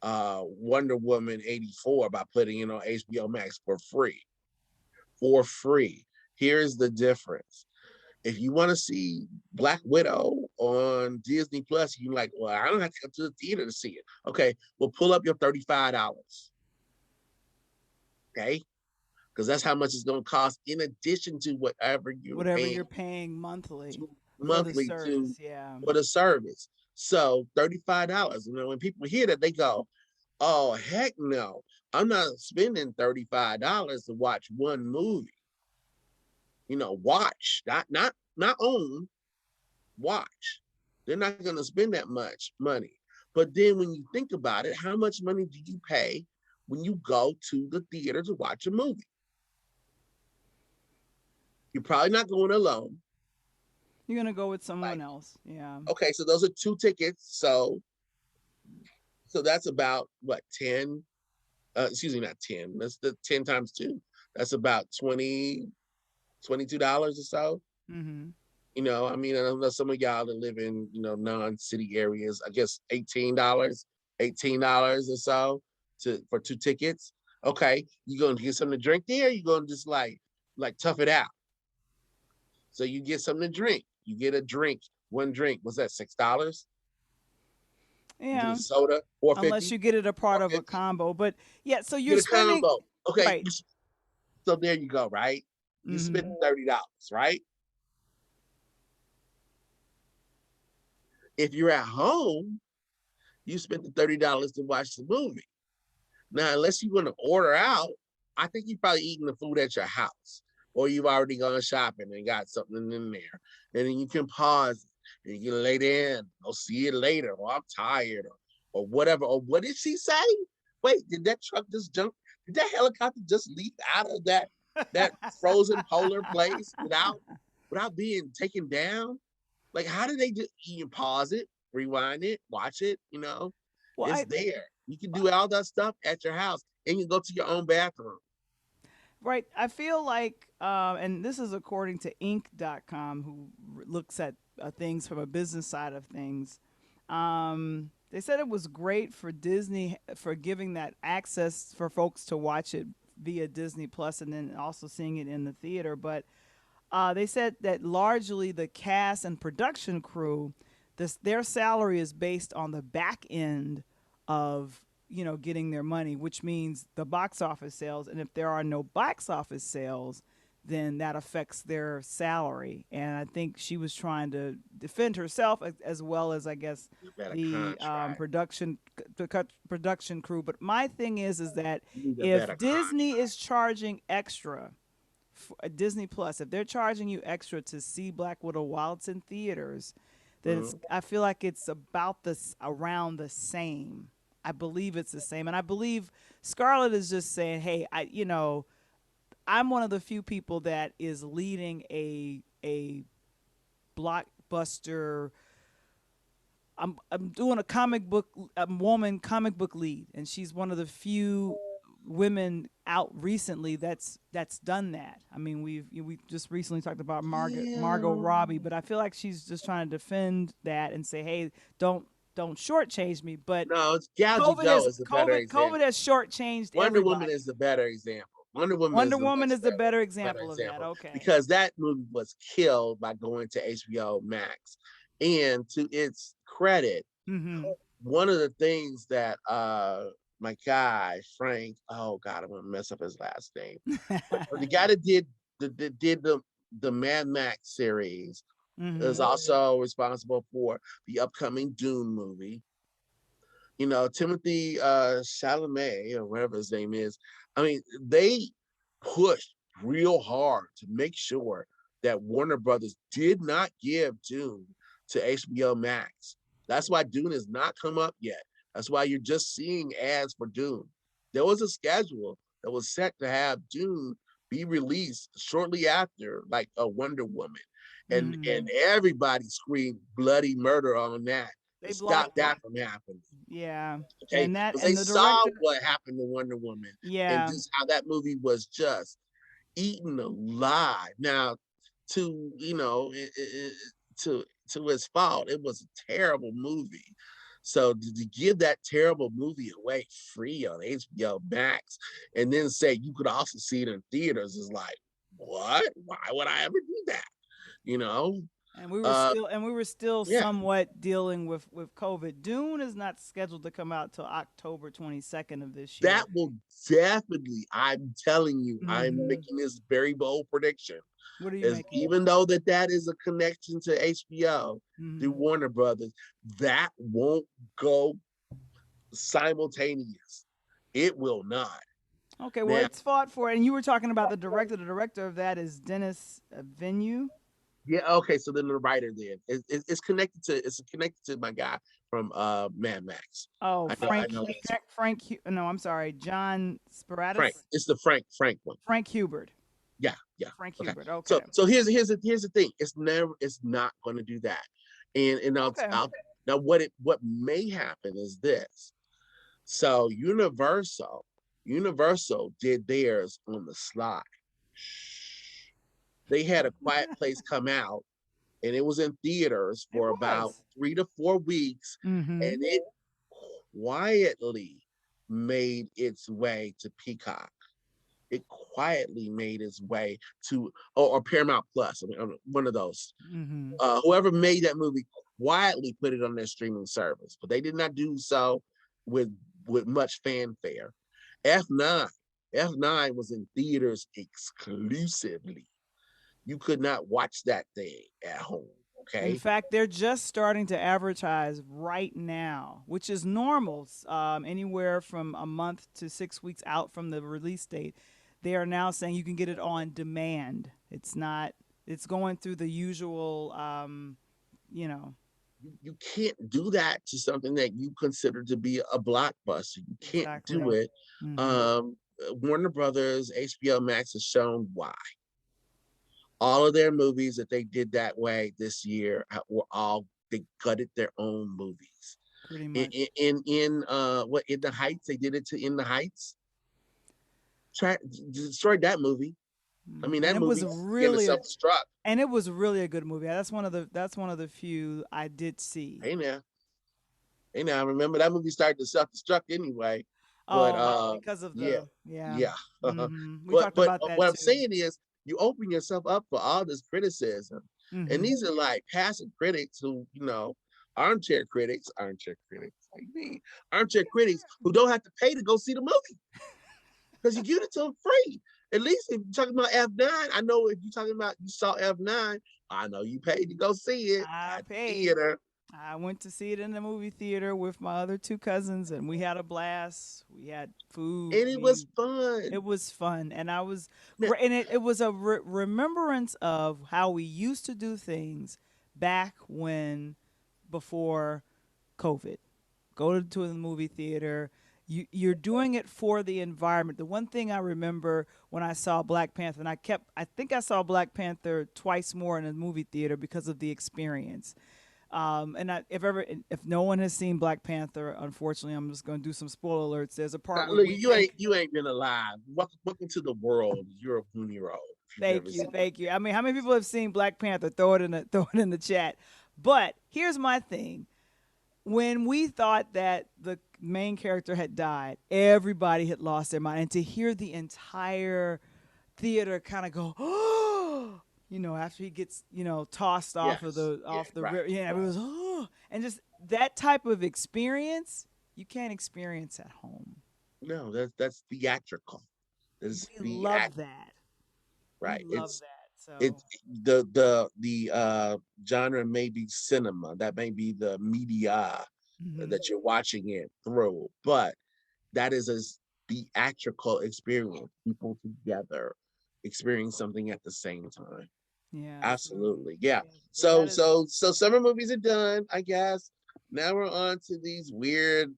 [SPEAKER 2] Wonder Woman 84, by putting it on HBO Max for free. For free. Here's the difference. If you want to see Black Widow on Disney Plus, you're like, well, I don't have to come to the theater to see it. Okay, well, pull up your $35 Okay, because that's how much it's going to cost in addition to whatever you're
[SPEAKER 1] Whatever
[SPEAKER 2] paying
[SPEAKER 1] you're paying monthly
[SPEAKER 2] to,
[SPEAKER 1] for the
[SPEAKER 2] monthly to
[SPEAKER 1] service. Yeah.
[SPEAKER 2] for the service. So $35. When people hear that, they go, "Oh heck no! I'm not spending $35 to watch one movie. Watch, not own, watch. They're not going to spend that much money. But then when you think about it, how much money do you pay when you go to the theater to watch a movie? You're probably not going alone.
[SPEAKER 1] You're gonna go with someone
[SPEAKER 2] Like,
[SPEAKER 1] else. Yeah.
[SPEAKER 2] okay, so those are 2 tickets. So that's about what, 10? Excuse me, not 10. That's the 10 times 2. That's about $22 or so.
[SPEAKER 1] Mm-hmm.
[SPEAKER 2] I mean, I know some of y'all that live in, non-city areas, I guess $18 or so for 2 tickets. Okay, you gonna get something to drink there? You gonna just like tough it out. So you get something to drink. You get a drink, one drink. What's that? $6? You get a
[SPEAKER 1] Yeah.
[SPEAKER 2] soda, four
[SPEAKER 1] Unless
[SPEAKER 2] fifty,
[SPEAKER 1] you get it a part
[SPEAKER 2] four
[SPEAKER 1] of a
[SPEAKER 2] fifty.
[SPEAKER 1] combo. But yeah, so
[SPEAKER 2] You
[SPEAKER 1] you're
[SPEAKER 2] get a
[SPEAKER 1] spending
[SPEAKER 2] combo. Okay,
[SPEAKER 1] right.
[SPEAKER 2] so there you go. Right, you spend
[SPEAKER 1] Mm-hmm.
[SPEAKER 2] $30. Right, if you're at home, you spent the $30 to watch the movie. Now, unless you're going to order out, I think you're probably eating the food at your house, or you've already gone shopping and got something in there, and then you can pause it, and you can lay there and go see it later, or I'm tired, or whatever. Or what did she say? Wait, did that truck just jump? Did that helicopter just leap out of that frozen polar place without being taken down? Like, how did they do? You can pause it, rewind it, watch it.
[SPEAKER 1] Well,
[SPEAKER 2] It's there. You can do all that stuff at your house, and you can go to your own bathroom.
[SPEAKER 1] right. I feel like, and this is according to Inc.com, who looks at things from a business side of things. They said it was great for Disney for giving that access for folks to watch it via Disney Plus and then also seeing it in the theater. But they said that largely the cast and production crew, their salary is based on the back end of getting their money, which means the box office sales. And if there are no box office sales, then that affects their salary. And I think she was trying to defend herself as well as I guess
[SPEAKER 2] You got a
[SPEAKER 1] the
[SPEAKER 2] contract.
[SPEAKER 1] production crew. But my thing is that
[SPEAKER 2] You need a better
[SPEAKER 1] if Disney
[SPEAKER 2] contract.
[SPEAKER 1] is charging extra Disney Plus, if they're charging you extra to see Black Widow while it's in theaters, then
[SPEAKER 2] Mhm.
[SPEAKER 1] I feel like it's about this around the same. I believe it's the same, and I believe Scarlett is just saying, "Hey, I'm one of the few people that is leading a blockbuster. I'm doing a woman comic book lead, and she's one of the few women out recently that's done that. I mean, we just recently talked about Margot
[SPEAKER 2] Yeah.
[SPEAKER 1] Robbie, but I feel like she's just trying to defend that and say, hey, don't shortchange me. But
[SPEAKER 2] No, it's Gal Gadot is a better
[SPEAKER 1] COVID
[SPEAKER 2] example.
[SPEAKER 1] has shortchanged
[SPEAKER 2] Wonder Woman
[SPEAKER 1] everybody.
[SPEAKER 2] is the better example. Wonder Woman
[SPEAKER 1] Wonder
[SPEAKER 2] is the
[SPEAKER 1] Woman
[SPEAKER 2] much
[SPEAKER 1] is the better
[SPEAKER 2] better
[SPEAKER 1] example of that.
[SPEAKER 2] example
[SPEAKER 1] Okay.
[SPEAKER 2] because that movie was killed by going to HBO Max. And to its credit,
[SPEAKER 1] Mm-hmm.
[SPEAKER 2] one of the things that my guy Frank, oh God, I'm gonna mess up his last name, but the guy that did the Mad Max series is
[SPEAKER 1] Mm-hmm.
[SPEAKER 2] also responsible for the upcoming Dune movie. Timothy Chalamet or whatever his name is. I mean, they pushed real hard to make sure that Warner Brothers did not give Dune to HBO Max. That's why Dune has not come up yet. That's why you're just seeing ads for Dune. There was a schedule that was set to have Dune be released shortly after, like a Wonder Woman, and
[SPEAKER 1] Mm-hmm.
[SPEAKER 2] everybody screamed bloody murder on that to
[SPEAKER 1] They
[SPEAKER 2] stop
[SPEAKER 1] blocked it.
[SPEAKER 2] that from happening.
[SPEAKER 1] Yeah.
[SPEAKER 2] Okay,
[SPEAKER 1] That
[SPEAKER 2] because they
[SPEAKER 1] and the
[SPEAKER 2] saw
[SPEAKER 1] director.
[SPEAKER 2] what happened to Wonder Woman and
[SPEAKER 1] Yeah.
[SPEAKER 2] just how that movie was just eaten alive. Now, to to his fault, it was a terrible movie. So to give that terrible movie away free on HBO Max and then say you could also see it in theaters is like, what? Why would I ever do that? You know? Uh,
[SPEAKER 1] And we were still
[SPEAKER 2] yeah,
[SPEAKER 1] somewhat dealing with COVID. Dune is not scheduled to come out till October 22nd of this
[SPEAKER 2] that
[SPEAKER 1] year.
[SPEAKER 2] will definitely. I'm telling you, I'm
[SPEAKER 1] Hmm.
[SPEAKER 2] making this very bold prediction.
[SPEAKER 1] What are you
[SPEAKER 2] Is
[SPEAKER 1] making?
[SPEAKER 2] even though that is a connection to HBO through
[SPEAKER 1] Hmm.
[SPEAKER 2] Warner Brothers, that won't go simultaneous. It will not.
[SPEAKER 1] Okay, well,
[SPEAKER 2] Now,
[SPEAKER 1] it's fought for, and you were talking about the director. The director of that is Dennis Venue.
[SPEAKER 2] yeah, okay. So then the writer then it's connected to my guy from Mad Max.
[SPEAKER 1] Oh,
[SPEAKER 2] I know that's
[SPEAKER 1] No, I'm sorry, John
[SPEAKER 2] Frank.
[SPEAKER 1] Sparatus.
[SPEAKER 2] It's the Frank one.
[SPEAKER 1] Frank Hubert.
[SPEAKER 2] Yeah, yeah.
[SPEAKER 1] Frank
[SPEAKER 2] Okay.
[SPEAKER 1] Hubert.
[SPEAKER 2] So
[SPEAKER 1] Okay.
[SPEAKER 2] here's the thing. It's not going to do that. And
[SPEAKER 1] Okay.
[SPEAKER 2] I'll now what may happen is this. So Universal did theirs on the slide. They had A Quiet Place come out, and it was in theaters
[SPEAKER 1] It
[SPEAKER 2] for about
[SPEAKER 1] was.
[SPEAKER 2] 3 to 4 weeks,
[SPEAKER 1] Mm-hmm.
[SPEAKER 2] and it quietly made its way to Peacock. It quietly made its way to or Paramount Plus. I mean, one of those.
[SPEAKER 1] Mm-hmm.
[SPEAKER 2] Whoever made that movie quietly put it on their streaming service, but they did not do so with much fanfare. F9, F9 was in theaters exclusively. You could not watch that thing at home.
[SPEAKER 1] In
[SPEAKER 2] Okay.
[SPEAKER 1] fact, they're just starting to advertise right now, which is normal, anywhere from a month to 6 weeks out from the release date. They are now saying you can get it on demand. It's not. It's going through the usual, you know.
[SPEAKER 2] You can't do that to something that you consider to be a blockbuster. You can't do
[SPEAKER 1] Exactly.
[SPEAKER 2] it.
[SPEAKER 1] Mm-hmm.
[SPEAKER 2] Um, Warner Brothers, HBO Max has shown why. All of their movies that they did that way this year were all they gutted their own movies.
[SPEAKER 1] Pretty much.
[SPEAKER 2] What In the Heights, they did it to In the Heights. Destroyed that movie. I mean,
[SPEAKER 1] And
[SPEAKER 2] that
[SPEAKER 1] it was
[SPEAKER 2] movie began to
[SPEAKER 1] really a,
[SPEAKER 2] self-destruct.
[SPEAKER 1] and it was really a good movie. That's one of the few I did see.
[SPEAKER 2] Hey now, hey now, I remember that movie started to self-destruct anyway. But
[SPEAKER 1] Oh, because of
[SPEAKER 2] yeah,
[SPEAKER 1] the yeah.
[SPEAKER 2] yeah.
[SPEAKER 1] Hmm. We
[SPEAKER 2] but
[SPEAKER 1] talked about that
[SPEAKER 2] what I'm
[SPEAKER 1] too.
[SPEAKER 2] saying is, you open yourself up for all this criticism, and
[SPEAKER 1] Hmm.
[SPEAKER 2] these are like passive critics who, armchair critics, like me, armchair critics who don't have to pay to go see the movie because you get it to them free. At least if you're talking about F9, I know if you're talking about you saw F9, I know you paid to go see it
[SPEAKER 1] I
[SPEAKER 2] at the
[SPEAKER 1] paid.
[SPEAKER 2] theater.
[SPEAKER 1] I went to see it in the movie theater with my other two cousins, and we had a blast. We had food.
[SPEAKER 2] And it was
[SPEAKER 1] It
[SPEAKER 2] fun.
[SPEAKER 1] was fun, and I was
[SPEAKER 2] Now,
[SPEAKER 1] great. And it was a remembrance of how we used to do things back when, before COVID. Go to the movie theater. You're doing it for the environment. The one thing I remember when I saw Black Panther, and I think I saw Black Panther twice more in a movie theater because of the experience. If no one has seen Black Panther, unfortunately, I'm just going to do some spoiler alerts. There's a part where
[SPEAKER 2] look,
[SPEAKER 1] we think.
[SPEAKER 2] you ain't been alive. Welcome to the world. You're a Road if you've never
[SPEAKER 1] Thank you,
[SPEAKER 2] seen.
[SPEAKER 1] thank you. I mean, how many people have seen Black Panther? Throw it in the throw it in the chat. But here's my thing: when we thought that the main character had died, everybody had lost their mind, and to hear the entire theater kind of go, oh, after he gets, tossed off of
[SPEAKER 2] Yes.
[SPEAKER 1] the
[SPEAKER 2] Yeah.
[SPEAKER 1] off the
[SPEAKER 2] Right.
[SPEAKER 1] river, yeah, it was, oh, and just that type of experience you can't experience at home.
[SPEAKER 2] No, that's theatrical. That's
[SPEAKER 1] We
[SPEAKER 2] theat
[SPEAKER 1] love that. We
[SPEAKER 2] right.
[SPEAKER 1] love that. So
[SPEAKER 2] It's the genre may be cinema. That may be the media
[SPEAKER 1] mhm.
[SPEAKER 2] that you're watching it through, but that is a theatrical experience. People together experience something at the same time.
[SPEAKER 1] Yeah, absolutely.
[SPEAKER 2] Absolutely. Yeah.
[SPEAKER 1] Yeah. So that is
[SPEAKER 2] So summer movies are done, I guess. Now we're on to these weird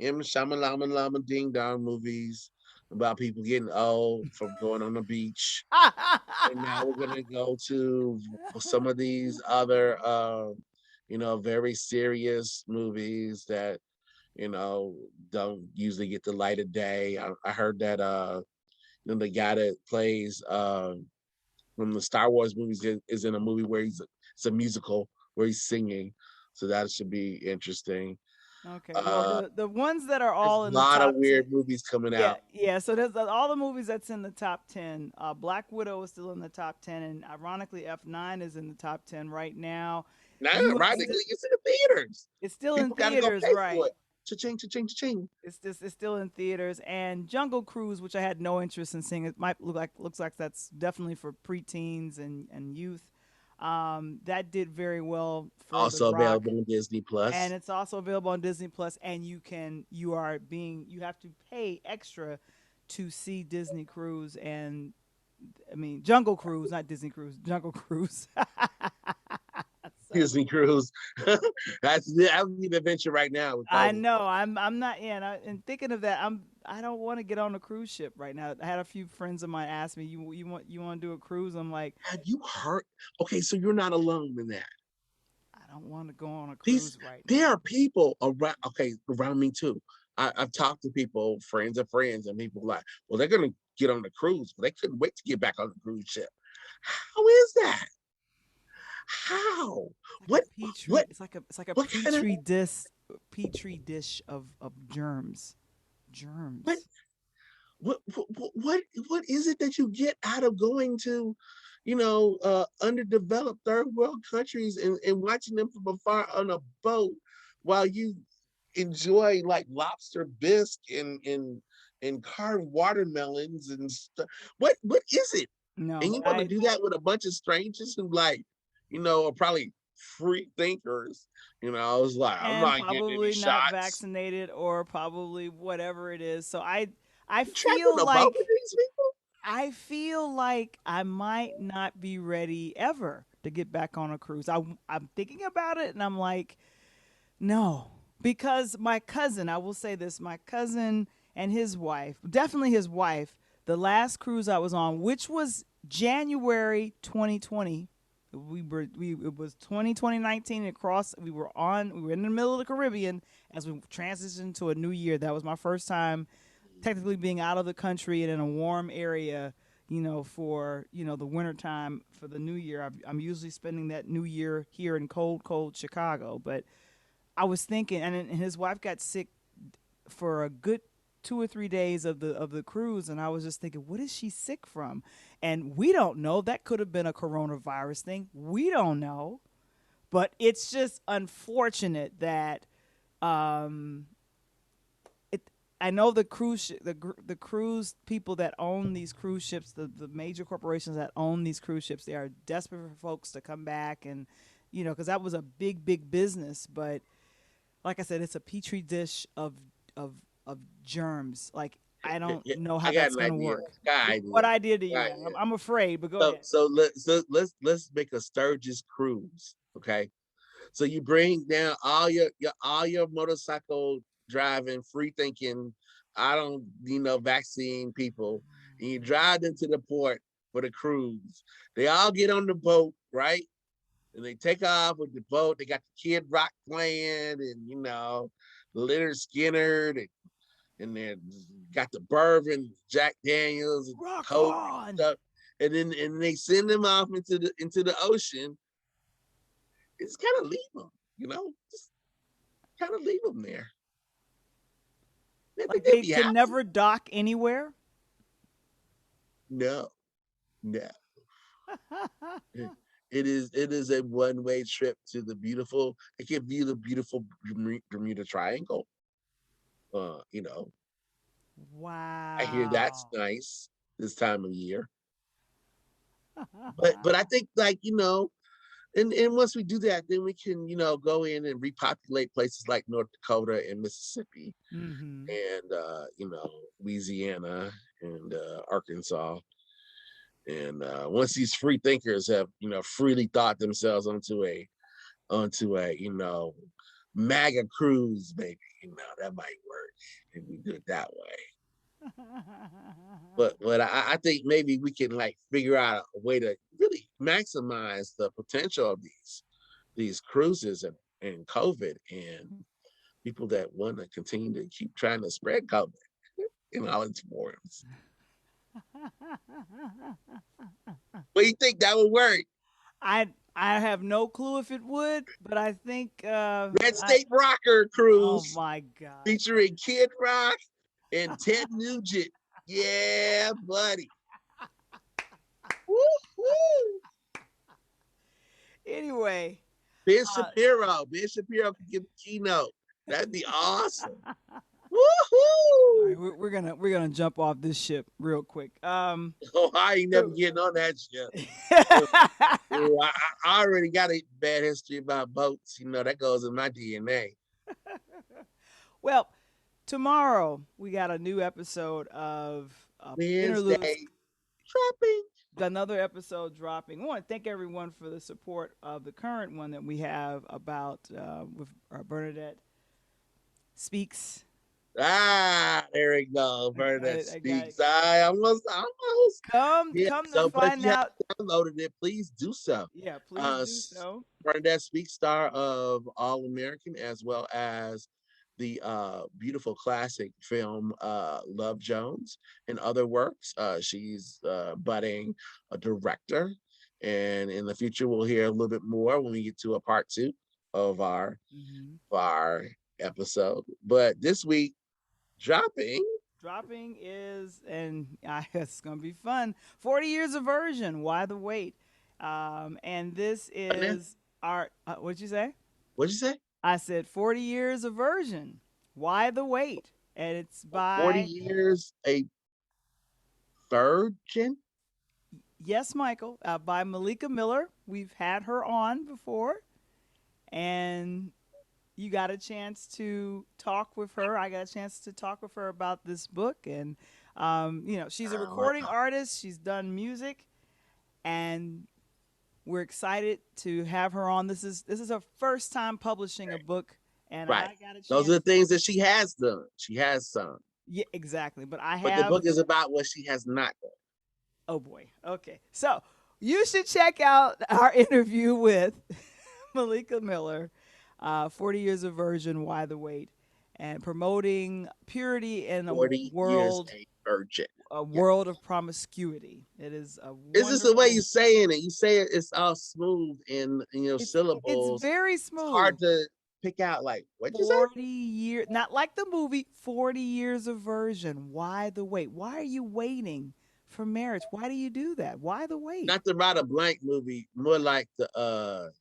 [SPEAKER 2] M Shamalama Lama Ding Dong movies about people getting old from going on the beach. And now we're gonna go to some of these other very serious movies that, don't usually get the light of day. I heard that the guy that plays from the Star Wars movies is in a movie where it's a musical where he's singing. So that should be interesting.
[SPEAKER 1] Okay. Well,
[SPEAKER 2] Uh,
[SPEAKER 1] the ones that are
[SPEAKER 2] there's
[SPEAKER 1] all
[SPEAKER 2] a
[SPEAKER 1] in the
[SPEAKER 2] lot of
[SPEAKER 1] top 10.
[SPEAKER 2] weird movies coming
[SPEAKER 1] Yeah,
[SPEAKER 2] out.
[SPEAKER 1] yeah. So there's all the movies that's in the top 10. Black Widow is still in the top 10, and ironically, F9 is in the top 10 right now.
[SPEAKER 2] Now,
[SPEAKER 1] You
[SPEAKER 2] ironically, it's in the theaters.
[SPEAKER 1] it's still in
[SPEAKER 2] People got to go
[SPEAKER 1] theaters,
[SPEAKER 2] pay for
[SPEAKER 1] right?
[SPEAKER 2] it. Cha-ching, cha-ching, cha-ching.
[SPEAKER 1] It's still in theaters, and Jungle Cruise, which I had no interest in seeing, it might looks like that's definitely for preteens and youth. That did very well for The
[SPEAKER 2] Also
[SPEAKER 1] Rock,
[SPEAKER 2] available on Disney
[SPEAKER 1] and
[SPEAKER 2] Plus.
[SPEAKER 1] it's also available on Disney Plus. And you have to pay extra to see Disney Cruise, and I mean Jungle Cruise, not Disney Cruise, Jungle Cruise. So
[SPEAKER 2] Disney Cruise. That would be the adventure right now with
[SPEAKER 1] I
[SPEAKER 2] COVID.
[SPEAKER 1] know I'm not yeah, and thinking of that, I don't want to get on a cruise ship right now. I had a few friends of mine ask me, you want to do a cruise? I'm like,
[SPEAKER 2] Have you heard? Okay, so you're not alone in that.
[SPEAKER 1] I don't want to go on a
[SPEAKER 2] These
[SPEAKER 1] cruise right
[SPEAKER 2] there
[SPEAKER 1] now.
[SPEAKER 2] are people around. Okay, around me too. I've talked to people, friends of friends, and people like, well, they're gonna get on the cruise, but they couldn't wait to get back on the cruise ship. How is that? How? What? What?
[SPEAKER 1] It's like a
[SPEAKER 2] What kind of?
[SPEAKER 1] petri dish of germs.
[SPEAKER 2] What?
[SPEAKER 1] Germs.
[SPEAKER 2] What is it that you get out of going to, underdeveloped third world countries and watching them from afar on a boat while you enjoy like lobster bisque and carved watermelons and stuff? What is it? And
[SPEAKER 1] No,
[SPEAKER 2] you want to
[SPEAKER 1] I
[SPEAKER 2] do that with a bunch of strangers who like, are probably free thinkers. I was like, I'm
[SPEAKER 1] and
[SPEAKER 2] not getting any
[SPEAKER 1] probably not
[SPEAKER 2] shots.
[SPEAKER 1] vaccinated or probably whatever it is. So I
[SPEAKER 2] You traveling
[SPEAKER 1] feel
[SPEAKER 2] a boat with
[SPEAKER 1] like
[SPEAKER 2] these people?
[SPEAKER 1] I might not be ready ever to get back on a cruise. I'm thinking about it and I'm like, no, because my cousin, I will say this, my cousin and his wife, definitely his wife, the last cruise I was on, which was January 2020. We it was 2019 across we were in the middle of the Caribbean as we transitioned to a new year. That was my first time technically being out of the country and in a warm area, for, the winter time for the new year. I'm usually spending that new year here in cold Chicago. But I was thinking, and his wife got sick for a good 2 or 3 days of the cruise, and I was just thinking, what is she sick from? And we don't know. That could have been a coronavirus thing. We don't know, but it's just unfortunate that um, it. I know the the cruise people that own these cruise ships, the major corporations that own these cruise ships, they are desperate for folks to come back, and because that was a big business. But like I said, it's a petri dish of of germs. Like I don't
[SPEAKER 2] Yeah,
[SPEAKER 1] know how
[SPEAKER 2] I got
[SPEAKER 1] that's
[SPEAKER 2] an
[SPEAKER 1] gonna
[SPEAKER 2] idea.
[SPEAKER 1] work.
[SPEAKER 2] Got an
[SPEAKER 1] What
[SPEAKER 2] idea.
[SPEAKER 1] idea do you
[SPEAKER 2] Got
[SPEAKER 1] have?
[SPEAKER 2] an idea.
[SPEAKER 1] I'm afraid, but go
[SPEAKER 2] So
[SPEAKER 1] ahead.
[SPEAKER 2] so let's make a Sturgis cruise. Okay. So you bring down all your motorcycle driving, free thinking, I don't vaccine people, and you drive them to the port for the cruise. They all get on the boat, right? And they take off with the boat. They got the Kid Rock playing, and Leonard Skinner, and then got the bourbon, Jack Daniels, and
[SPEAKER 1] Rock
[SPEAKER 2] Coke and
[SPEAKER 1] on.
[SPEAKER 2] stuff. And they send them off into the ocean. It's kind of leave them, just kind of leave them there. They think
[SPEAKER 1] Like
[SPEAKER 2] they'd
[SPEAKER 1] they
[SPEAKER 2] be
[SPEAKER 1] can
[SPEAKER 2] happy.
[SPEAKER 1] never dock anywhere.
[SPEAKER 2] No, no. It is a one-way trip to the beautiful. It can view the beautiful Bermuda Triangle. Uh, you know, I hear that's
[SPEAKER 1] Wow.
[SPEAKER 2] nice this time of year. But I think like and once we do that, then we can go in and repopulate places like North Dakota and Mississippi
[SPEAKER 1] Mm-hmm.
[SPEAKER 2] and Louisiana and Arkansas. And once these free thinkers have freely thought themselves onto a MAGA cruise, maybe that might work if we do it that way. But I think maybe we can like figure out a way to really maximize the potential of these cruises and COVID and people that want to continue to keep trying to spread COVID in all its forms. What do you think that would work?
[SPEAKER 1] I have no clue if it would, but I think
[SPEAKER 2] Red State Rocker
[SPEAKER 1] oh
[SPEAKER 2] Cruise
[SPEAKER 1] my God.
[SPEAKER 2] featuring Kid Rock and Ted Nugent. Yeah, buddy. Woo-hoo.
[SPEAKER 1] Anyway,
[SPEAKER 2] Ben
[SPEAKER 1] uh,
[SPEAKER 2] Shapiro. Ben Shapiro can give the keynote. That'd be awesome.
[SPEAKER 1] all
[SPEAKER 2] Woohoo!
[SPEAKER 1] right, we're gonna jump off this ship real quick.
[SPEAKER 2] Oh, I ain't never getting on that ship. I already got a bad history about boats. That goes in my DNA.
[SPEAKER 1] Well, tomorrow we got a new episode of Interludes.
[SPEAKER 2] Wednesday dropping.
[SPEAKER 1] Another episode dropping. I want to thank everyone for the support of the current one that we have about with Bernadette Speaks.
[SPEAKER 2] There we go. Bernadette
[SPEAKER 1] I got
[SPEAKER 2] Speaks.
[SPEAKER 1] it.
[SPEAKER 2] I almost. Yeah.
[SPEAKER 1] Come to
[SPEAKER 2] So, but if
[SPEAKER 1] find
[SPEAKER 2] you
[SPEAKER 1] out.
[SPEAKER 2] haven't downloaded it, please do so.
[SPEAKER 1] Yeah, please do so.
[SPEAKER 2] Bernadette Speaks, star of All American, as well as the beautiful classic film Love Jones and other works. She's budding a director, and in the future we'll hear a little bit more when we get to a part 2 of our episode. But this week, dropping
[SPEAKER 1] Is, and it's gonna be fun. 40 Years of Version. Why the wait? And this is our. What'd you say?
[SPEAKER 2] What'd you say?
[SPEAKER 1] I said 40 Years of Version. Why the wait? And it's by
[SPEAKER 2] 40 Years a Virgin.
[SPEAKER 1] Yes, Michael, by Malika Miller. We've had her on before, and you got a chance to talk with her. I got a chance to talk with her about this book, and she's a recording artist. She's done music, and we're excited to have her on. This is her first time publishing a book, and
[SPEAKER 2] right.
[SPEAKER 1] I got a chance.
[SPEAKER 2] Those are the things that she has done. She has some.
[SPEAKER 1] Yeah, exactly. But
[SPEAKER 2] the book is about what she has not done.
[SPEAKER 1] Oh boy. Okay. So you should check out our interview with Malika Miller, 40 Years of Virgin, Why the Wait, and promoting purity in a world, a world of promiscuity. It is a wonderful...
[SPEAKER 2] This is the way you're saying it. You say it, it's all smooth in syllables.
[SPEAKER 1] It's very smooth.
[SPEAKER 2] It's hard to pick out, like, what you say?
[SPEAKER 1] 40 years, not like the movie, 40 Years of Virgin. Why the wait? Why are you waiting for marriage? Why do you do that? Why the wait?
[SPEAKER 2] Not the Ride a Blank movie, more like the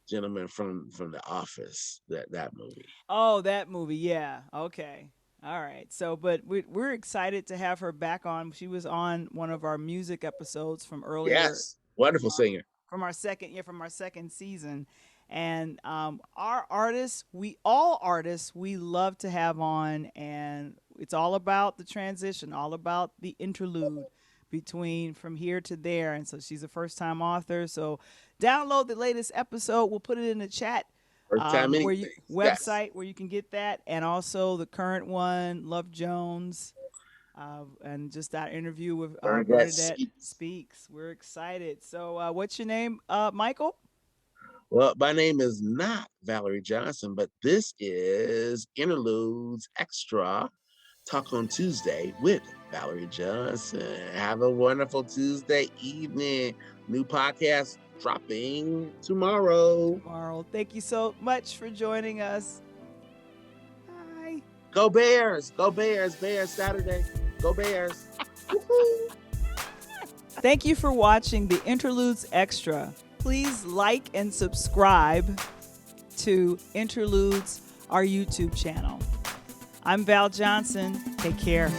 [SPEAKER 2] gentleman from The Office, that movie.
[SPEAKER 1] Oh, that movie. Yeah. Okay. All right. So, but we're excited to have her back on. She was on one of our music episodes from earlier.
[SPEAKER 2] Yes. Wonderful singer.
[SPEAKER 1] From our second season. And our artists, all artists, we love to have on, and it's all about the transition, all about the interlude between from here to there. And so she's a first-time author. So download the latest episode. We'll put it in the chat website where you can get that, and also the current one, Love Jones, and just that interview with Bernadette Speaks. We're excited. So what's your name, Michael?
[SPEAKER 2] Well, my name is not Valarie Johnson, but this is Interludes Extra, Talk on Tuesday with Valarie Johnson. Have a wonderful Tuesday evening. New podcast dropping tomorrow.
[SPEAKER 1] Thank you so much for joining us. Bye.
[SPEAKER 2] Go Bears. Go Bears. Bears Saturday. Go Bears.
[SPEAKER 1] Thank you for watching the Interludes Extra. Please like and subscribe to Interludes, our YouTube channel. I'm Val Johnson. Take care.